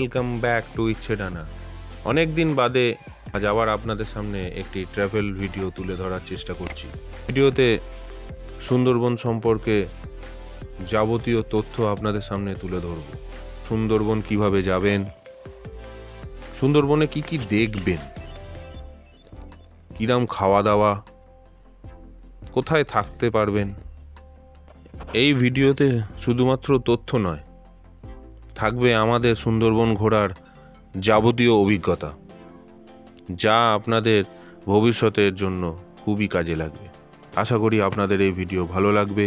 Welcome back to ইচ্ছে ডানা। অনেক দিন বাদে আজ আবার আপনাদের সামনে একটি ট্রাভেল ভিডিও তুলে ধরার চেষ্টা করছি। ভিডিওতে সুন্দরবন সম্পর্কে যাবতীয় তথ্য আপনাদের সামনে তুলে ধরব। সুন্দরবন কিভাবে যাবেন, সুন্দরবনে কি কি দেখবেন, কিরম খাওয়া দাওয়া, কোথায় থাকতে পারবেন। এই ভিডিওতে শুধুমাত্র তথ্য নয়, থাকবে আমাদের সুন্দরবন ঘোরার যাবতীয় অভিজ্ঞতা, যা আপনাদের ভবিষ্যতের জন্য খুবই কাজে লাগবে। আশা করি আপনাদের এই ভিডিও ভালো লাগবে।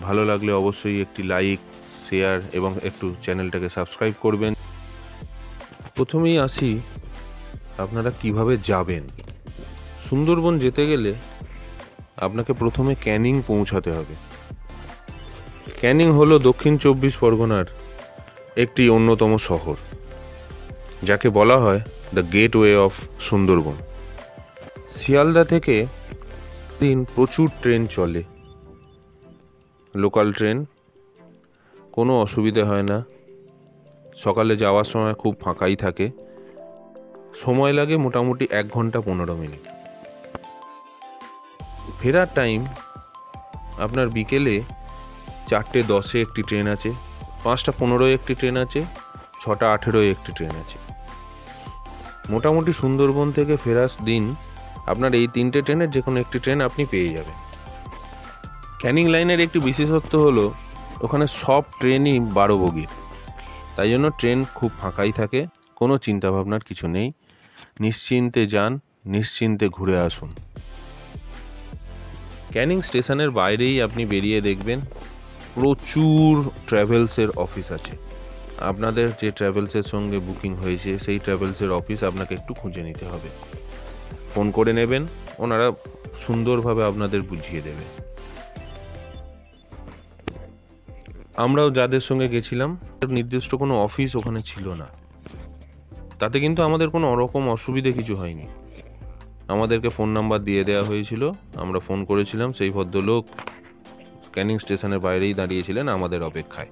ভালো লাগলে অবশ্যই একটি লাইক, শেয়ার এবং একটু চ্যানেলটাকে সাবস্ক্রাইব করবেন। প্রথমেই আসি, আপনারা কিভাবে যাবেন। সুন্দরবন যেতে গেলে আপনাকে প্রথমে ক্যানিং পৌঁছাতে হবে। ক্যানিং হলো দক্ষিণ 24 পরগনার একটি অন্যতম শহর, যাকে বলা হয় the gateway of Sundarban. Sealdah থেকে দিন প্রচুর ট্রেন চলে, লোকাল ট্রেন, কোনো অসুবিধে হয় না। সকালে যাওয়ার সময় খুব ফাঁকাই থাকে। সময় লাগে মোটামুটি 1 ঘন্টা 15 মিনিট। ফেরার টাইম আপনার বিকেলে 4:10 একটি ট্রেন আছে, 5:15 একটি ট্রেন আছে, 6:18 একটি ট্রেন আছে। মোটামুটি সুন্দরবন থেকে ফেরার দিন আপনার এই 3টে ট্রেনের যে কোনো একটি ট্রেন আপনি পেয়ে যাবেন। ক্যানিং লাইনের একটি বিশেষত্ব হলো ওখানে সব ট্রেনই 12 বগির, তাই জন্য ট্রেন খুব ফাঁকাই থাকে, কোনো চিন্তাভাবনার কিছু নেই। নিশ্চিন্তে যান, নিশ্চিন্তে ঘুরে আসুন। ক্যানিং স্টেশনের বাইরেই আপনি বেরিয়ে দেখবেন প্রচুর ট্রাভেলসের অফিস আছে। আপনাদের যে ট্রাভেলসের সঙ্গে বুকিং হয়েছে সেই ট্রাভেলসের অফিস আপনাকে একটু খুঁজে নিতে হবে, ফোন করে নেবেন, ওনারা সুন্দরভাবে আপনাদের বুঝিয়ে দেবে। আমরাও যাদের সঙ্গে গেছিলাম নির্দিষ্ট কোনো অফিস ওখানে ছিল না, তাতে কিন্তু আমাদের কোনো রকম অসুবিধে কিছু হয়নি। আমাদেরকে ফোন নাম্বার দিয়ে দেওয়া হয়েছিল, আমরা ফোন করেছিলাম, সেই ভদ্রলোক ক্যানিং স্টেশনের বাইরেই দাঁড়িয়েছিলেন আমাদের অপেক্ষায়।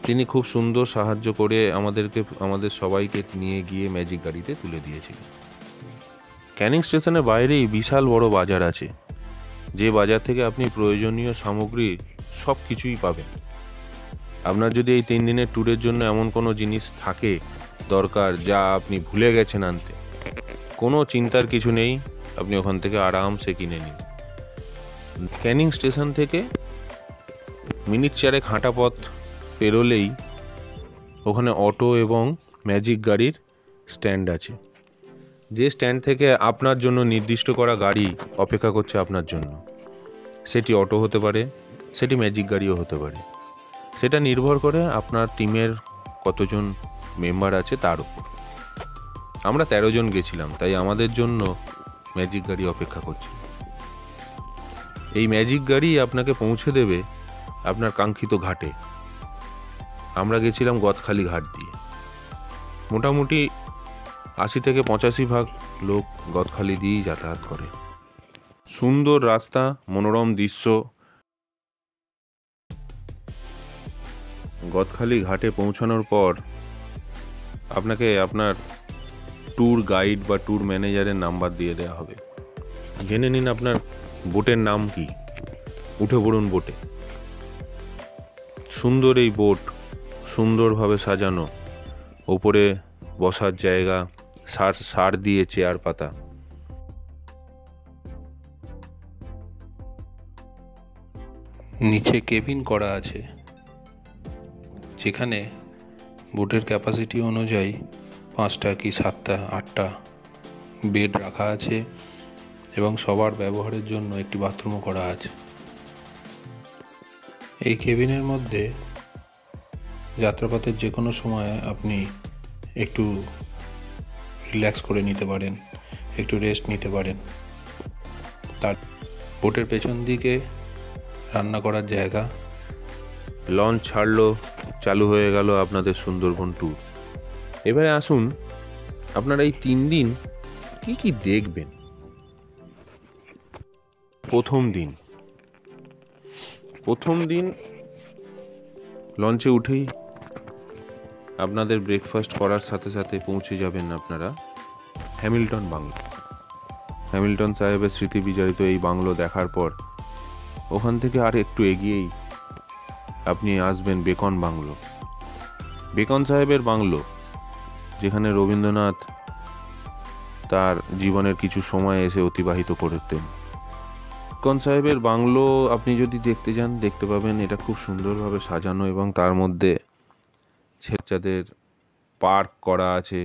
তিনি খুব সুন্দর সাহায্য করে আমাদের সবাইকে নিয়ে গিয়ে ম্যাজিক গাড়িতে তুলে দিয়েছিলেন। ক্যানিং স্টেশনের বাইরেই বিশাল বড় বাজার আছে, যে বাজার থেকে আপনি প্রয়োজনীয় সামগ্রী সব কিছুই পাবেন। আপনার যদি এই 3 দিনের ট্যুরের জন্য এমন কোনো জিনিস থাকে দরকার যা আপনি ভুলে গেছেন আনতে, কোনো চিন্তার কিছু নেই, আপনি ওখান থেকে আরামসে কিনে নিন। ক্যানিং স্টেশন থেকে মিনিট 4 হাঁটা পথ পেরোলেই ওখানে অটো এবং ম্যাজিক গাড়ির স্ট্যান্ড আছে, যে স্ট্যান্ড থেকে আপনার জন্য নির্দিষ্ট করা গাড়ি অপেক্ষা করছে আপনার জন্য। সেটি অটো হতে পারে, সেটি ম্যাজিক গাড়িও হতে পারে, সেটা নির্ভর করে আপনার টিমের কতজন মেম্বার আছে তার উপর। আমরা 13 জন গেছিলাম, তাই আমাদের জন্য ম্যাজিক গাড়ি অপেক্ষা করছে। এই ম্যাজিক গাড়ি আপনাকে পৌঁছে দেবে আপনার কাঙ্ক্ষিত ঘাটে। আমরা গেছিলাম গদখালি ঘাট দিয়ে। মোটামুটি 80 থেকে 85% লোক গদখালি দিয়েই যাতায়াত করে। সুন্দর রাস্তা, মনোরম দৃশ্য। গদখালি ঘাটে পৌঁছানোর পর আপনাকে আপনার ট্যুর গাইড বা ট্যুর ম্যানেজারের নাম্বার দিয়ে দেওয়া হবে। জেনে নিন আপনার বোটের নাম কি, উঠে পড়ুন বোটে। সুন্দর এই বোট, সুন্দরভাবে সাজানো, ওপরে বসার জায়গা, সার দিয়ে চেয়ার পাতা। নিচে কেবিন করা আছে, যেখানে বোটের ক্যাপাসিটি অনুযায়ী 5টা কি 7টা 8টা বেড রাখা আছে এবং সবার ব্যবহারের জন্য একটি বাথরুমও করা আছে। এই কেবিনের মধ্যে যাত্রাপথের যে কোনো সময় আপনি একটু রিল্যাক্স করে নিতে পারেন, একটু রেস্ট নিতে পারেন। তার বোটের পেছন দিকে রান্না করার জায়গা। লঞ্চ ছাড়লো, চালু হয়ে গেল আপনাদের সুন্দরবন ট্যুর। এবারে আসুন, আপনারা এই 3 দিন কি কি দেখবেন। প্রথম দিন লঞ্চে উঠেই আপনাদের ব্রেকফাস্ট করার সাথে সাথে পৌঁছে যাবেন আপনারা হ্যামিল্টন বাংলো। হ্যামিল্টন সাহেবের স্মৃতি বিজড়িত এই বাংলো দেখার পর ওখান থেকে আর একটু এগিয়েই আপনি আসবেন বেকন বাংলো। বেকন সাহেবের বাংলো, যেখানে রবীন্দ্রনাথ তার জীবনের কিছু সময় এসে অতিবাহিত করতেন। বেকন সাহেবের বাংলো আপনি যদি দেখতে যান, দেখতে পাবেন এটা খুব সুন্দরভাবে সাজানো এবং তার মধ্যে বাচ্চাদের পার্ক করা আছে,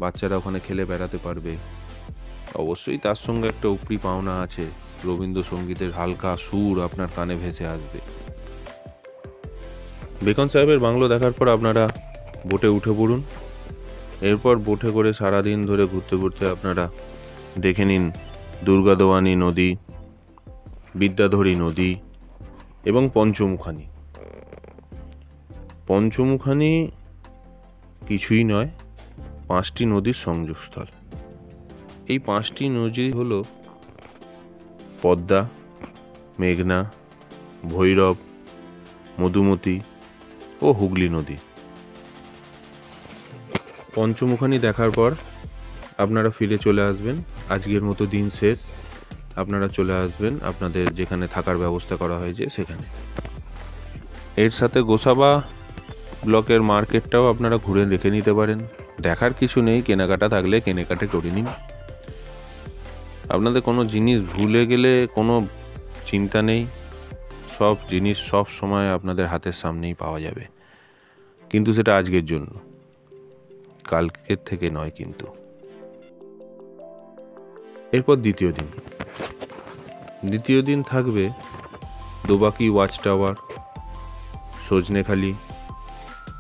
বাচ্চারা ওখানে খেলে বেড়াতে পারবে। অবশ্যই তার সঙ্গে একটা উপরি পাওনা আছে, রবীন্দ্রসঙ্গীতের হালকা সুর আপনার কানে ভেসে আসবে। বেকন সাহেবের বাংলো দেখার পর আপনারা বোটে উঠে পড়ুন। এরপর বোটে করে সারাদিন ধরে ঘুরতে ঘুরতে আপনারা দেখে নিন দুর্গাদোয়ানি নদী, বিদ্যাধরী নদী এবং পঞ্চমুখানি। পঞ্চমুখানি কিছুই নয়, 5টি নদীর সংযোগস্থল। এই 5টি নদী হলো পদ্মা, মেঘনা, ভৈরব, মধুমতি ও হুগলি নদী। পঞ্চমুখানি দেখার পর আপনারা ফিরে চলে আসবেন। আজকের মতো দিন শেষ, আপনারা চলে আসবেন আপনাদের যেখানে থাকার ব্যবস্থা করা হয়েছে সেখানে। এর সাথে গোসাবা ব্লকের মার্কেটটাও আপনারা ঘুরে দেখে নিতে পারেন। দেখার কিছু নেই, কেনাকাটা থাকলে কেনাকাটা করে নিন। আপনাদের কোনো জিনিস ভুলে গেলে কোনো চিন্তা নেই, সব জিনিস সব সময় আপনাদের হাতের সামনেই পাওয়া যাবে, কিন্তু সেটা আজকের জন্য, কালকের থেকে নয়। কিন্তু এরপর দ্বিতীয় দিন থাকবে Dobanki watch tower, Sajnekhali,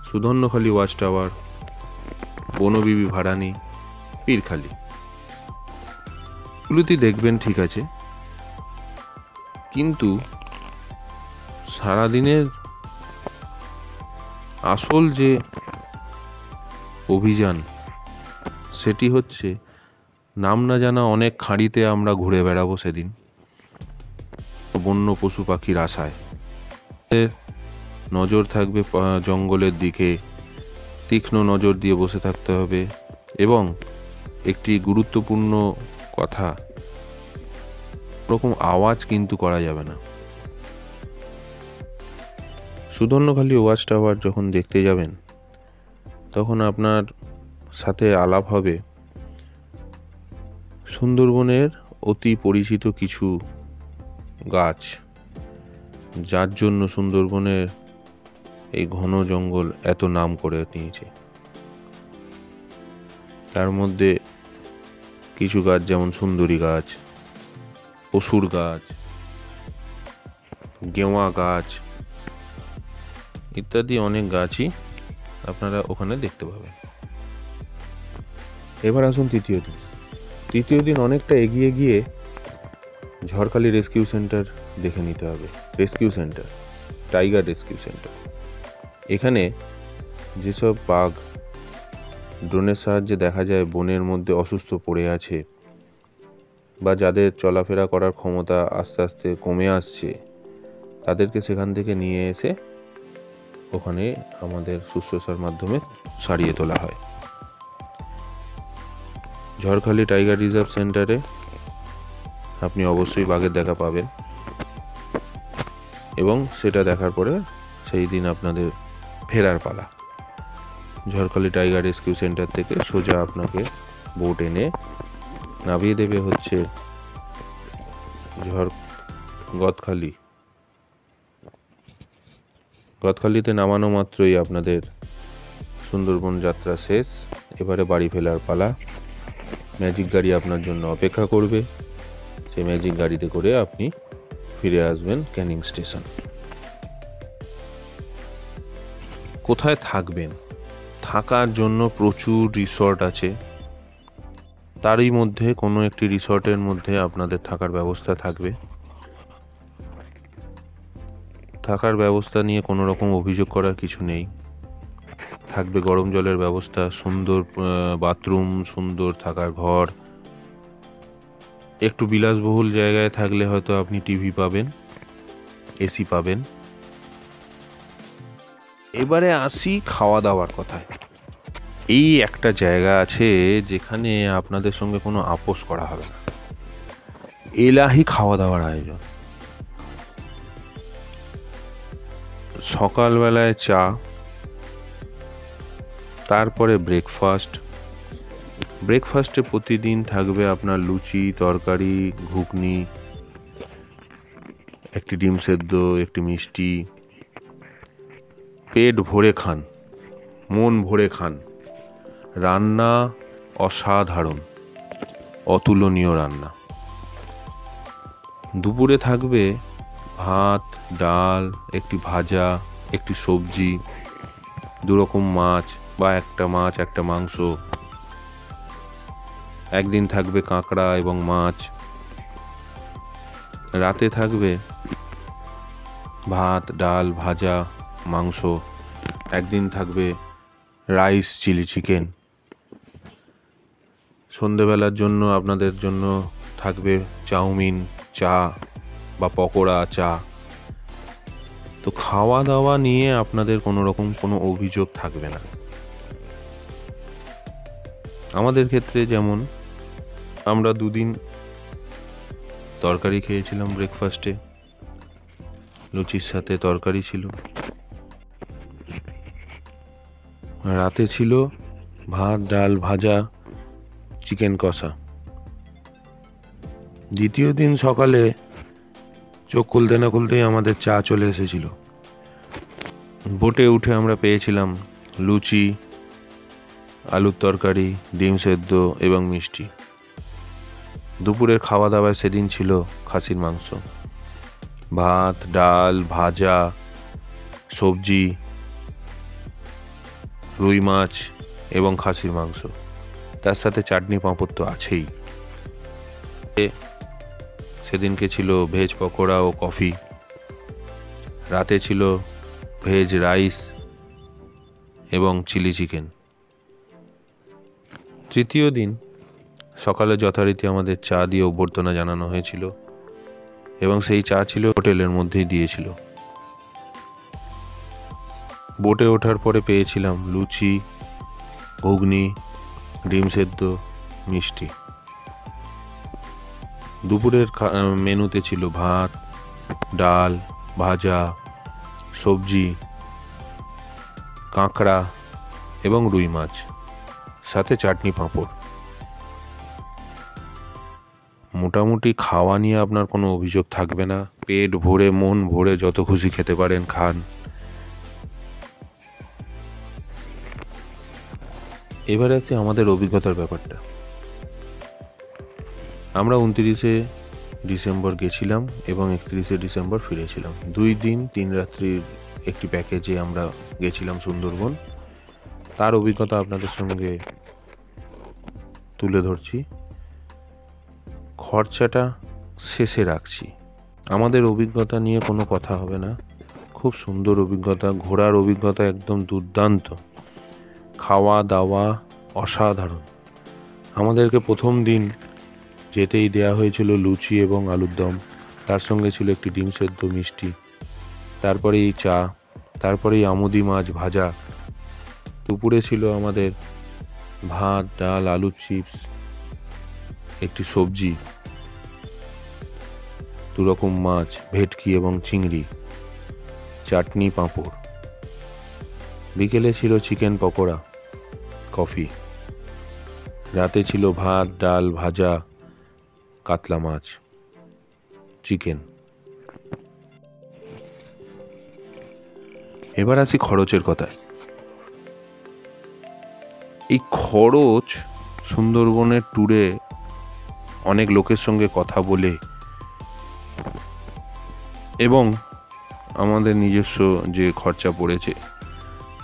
Sudhanyakhali watch tower, Bonbibi Bharani, Pirkhali. এগুলোতে দেখবেন ঠিক আছে, কিন্তু সারাদিনের আসল যে অভিযান সেটি হচ্ছে নাম না জানা অনেক খাঁড়িতে আমরা ঘুরে বেড়াবো সেদিন, বন্য পশু পাখির আশায়। নজর থাকবে জঙ্গলের দিকে, তীক্ষ্ণ নজর দিয়ে বসে থাকতে হবে। এবং একটি গুরুত্বপূর্ণ কথা, ওরকম আওয়াজ কিন্তু করা যাবে না। সুধন্যখালি ওয়াচ টাওয়ার যখন দেখতে যাবেন তখন আপনার সাথে আলাপ হবে সুন্দরবনের অতি পরিচিত কিছু গাছ, যার জন্য সুন্দরবনের এই ঘন জঙ্গল এত নাম করে নিয়েছে। তার মধ্যে কিছু গাছ যেমন সুন্দরী গাছ, পশুর গাছ, গেওয়া গাছ ইত্যাদি অনেক গাছই আপনারা ওখানে দেখতে পাবেন। এবার আসুন তৃতীয় দিন অনেকটা এগিয়ে গিয়ে ঝড়খালি রেস্কিউ সেন্টার দেখে নিতে হবে। Rescue centre, tiger rescue centre. এখানে যেসব বাঘ ড্রোনের সাহায্যে দেখা যায় বনের মধ্যে অসুস্থ পড়ে আছে বা যাদের চলাফেরা করার ক্ষমতা আস্তে আস্তে কমে আসছে, তাদেরকে সেখান থেকে নিয়ে এসে ওখানে আমাদের শুশ্রূষার মাধ্যমে সারিয়ে তোলা হয়। ঝড়খালি টাইগার রিজার্ভ সেন্টারে আপনি অবশ্যই বাঘের দেখা পাবেন এবং সেটা দেখার পরে সেই দিন আপনাদের ফেরার পালা। ঝড়খালি টাইগার রেস্কিউ সেন্টার থেকে সোজা আপনাকে বোট এনে নামিয়ে দেবে হচ্ছে গদখালিতে। নামানো মাত্রই আপনাদের সুন্দরবন যাত্রা শেষ। এবারে বাড়ি ফেরার পালা। ম্যাজিক গাড়ি আপনার জন্য অপেক্ষা করবে, সেই ম্যাজিক গাড়িতে করে আপনি ফিরে আসবেন ক্যানিং স্টেশন। কোথায় থাকবেন? থাকার জন্য প্রচুর রিসর্ট আছে, তারই মধ্যে কোনো একটি রিসর্টের মধ্যে আপনাদের থাকার ব্যবস্থা থাকবে। থাকার ব্যবস্থা নিয়ে কোনো রকম অভিযোগ করার কিছু নেই। থাকবে গরম জলের ব্যবস্থা, সুন্দর বাথরুম, সুন্দর থাকার ঘর। একটু বিলাসবহুল জায়গায় থাকলে হয়তো আপনি টিভি পাবেন, এসি পাবেন। এবারে আসি খাওয়া দাওয়ার কথায়। এই একটা জায়গা আছে যেখানে আপনাদের সঙ্গে কোনো আপোষ করা হবে না। এলাহি খাওয়া দাওয়ার আয়োজন। সকালবেলায় চা, তারপরে ব্রেকফাস্টে প্রতিদিন থাকবে আপনার লুচি, তরকারি, ঘুগনি, একটি ডিম সেদ্ধ, একটি মিষ্টি। পেট ভরে খান, মন ভরে খান। রান্না অসাধারণ, অতুলনীয় রান্না। দুপুরে থাকবে ভাত, ডাল, একটি ভাজা, একটি সবজি, দুরকম মাছ বা একটা মাছ একটা মাংস। একদিন থাকবে কাঁকড়া এবং মাছ। রাতে থাকবে ভাত, ডাল, ভাজা, মাংস। একদিন থাকবে রাইস, চিলি চিকেন। সন্ধেবেলার জন্য আপনাদের জন্য থাকবে চাউমিন, চা বা পকোড়া, চা। তো খাওয়া দাওয়া নিয়ে আপনাদের কোনো রকম কোনো অভিযোগ থাকবে না। আমাদের ক্ষেত্রে যেমন আমরা 2 দিন তরকারি খেয়েছিলাম ব্রেকফাস্টে, লুচির সাথে তরকারি ছিল। রাতে ছিল ভাত, ডাল, ভাজা, চিকেন কষা। দ্বিতীয় দিন সকালে চোখ খুলতে না খুলতেই আমাদের চা চলে এসেছিল। বোটে উঠে আমরা পেয়েছিলাম লুচি, আলুর তরকারি, ডিম সেদ্ধ এবং মিষ্টি। দুপুরের খাওয়া দাওয়ায় সেদিন ছিল খাসির মাংস, ভাত, ডাল, ভাজা, সবজি, রুই মাছ এবং খাসির মাংস। তার সাথে চাটনি, পাঁপড় তো আছেই। সেদিনকে ছিল ভেজ পকোড়া ও কফি। রাতে ছিল ভেজ রাইস এবং চিলি চিকেন। তৃতীয় দিন সকালে যথারীতি আমাদের চা দিয়ে অভ্যর্থনা জানানো হয়েছিল এবং সেই চা ছিল হোটেলের মধ্যেই দিয়েছিল। বোটে ওঠার পরে পেয়েছিলাম লুচি, ঘুগনি, ডিম সেদ্ধ, মিষ্টি। দুপুরের মেনুতে ছিল ভাত, ডাল, ভাজা, সবজি, কাঁকড়া এবং রুই মাছ, সাথে চাটনি, পাঁপড়। মোটামুটি খাওয়া নিয়ে আপনার কোনো অভিযোগ থাকবে না। পেট ভরে, মন ভরে যত খুশি খেতে পারেন খান। এবারে আছে আমাদের অভিজ্ঞতার ব্যাপারটা। আমরা 29শে ডিসেম্বর গেছিলাম এবং 31শে ডিসেম্বর ফিরেছিলাম। 2 দিন 3 রাত্রির একটি প্যাকেজে আমরা গেছিলাম সুন্দরবন। তার অভিজ্ঞতা আপনাদের সঙ্গে তুলে ধরছি। খরচাটা শেষে রাখছি। আমাদের অভিজ্ঞতা নিয়ে কোনো কথা হবে না। খুব সুন্দর অভিজ্ঞতা, ঘোরার অভিজ্ঞতা একদম দুর্দান্ত, খাওয়া দাওয়া অসাধারণ। আমাদেরকে প্রথম দিন যেতেই দেয়া হয়েছিল লুচি এবং আলুর দম, তার সঙ্গে ছিল একটি ডিম সেদ্ধ, মিষ্টি, তারপরেই চা, তারপরেই আমুদি মাছ ভাজা। দুপুরে ছিল আমাদের ভাত, ডাল, আলুর চিপস, একটি সবজি, 2 রকম মাছ, ভেটকি এবং চিংড়ি, চাটনি, পাঁপড়। বিকেলে ছিল চিকেন পকোড়া, কফি। রাতে ছিল ভাত, ডাল, ভাজা, কাতলা মাছ, চিকেন। এবার আসি খরচের কথায়। এই খরচ সুন্দরবনের ট্যুরে অনেক লোকের সঙ্গে কথা বলে এবং আমাদের নিজস্ব যে খরচা পড়েছে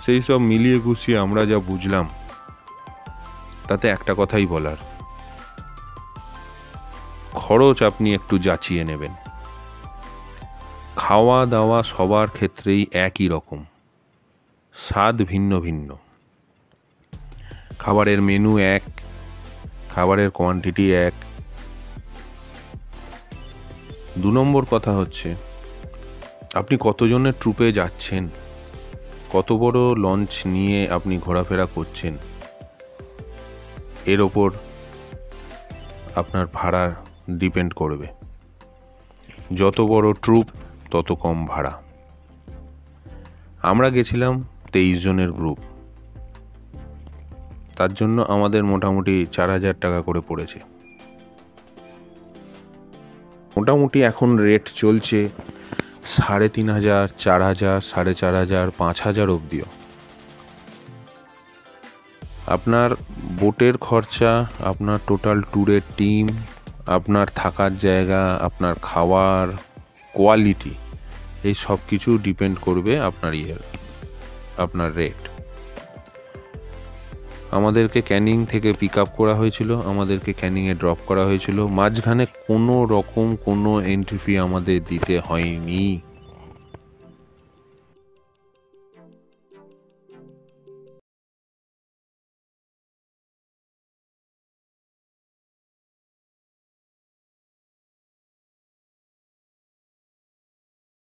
সেই সব মিলিয়ে গুছিয়ে আমরা যা বুঝলাম তাতে একটা কথাই বলার, খরচ আপনি একটু যাচিয়ে নেবেন। খাওয়া দাওয়া সবার ক্ষেত্রেই একই রকম, স্বাদ ভিন্ন ভিন্ন। খাবারের মেনু এক, খাবারের কোয়ান্টিটি এক। 2 নম্বর কথা হচ্ছে আপনি কতজনের ট্রুপে যাচ্ছেন, কত বড় লঞ্চ নিয়ে আপনি ঘোরাফেরা করছেন, এর ওপর আপনার ভাড়া ডিপেন্ড করবে। যত বড় ট্রুপ তত কম ভাড়া। আমরা গেছিলাম 23 জনের গ্রুপ, তার জন্য আমাদের মোটামুটি 4,000 টাকা করে পড়েছে। মোটামুটি এখন রেট চলছে 3,500, 4,000, 4,500, 5,000 অবধিও। আপনার বোটের খরচা, আপনার টোটাল ট্যুরের টিম, আপনার থাকার জায়গা, আপনার খাওয়ার কোয়ালিটি, এই সব কিছু ডিপেন্ড করবে আপনার রেট। আমাদেরকে ক্যানিং থেকে পিক আপ করা হয়েছিল, আমাদেরকে ক্যানিংয়ে ড্রপ করা হয়েছিল। মাঝখানে কোনো রকম কোনো এন্ট্রি ফি আমাদের দিতে হয়নি।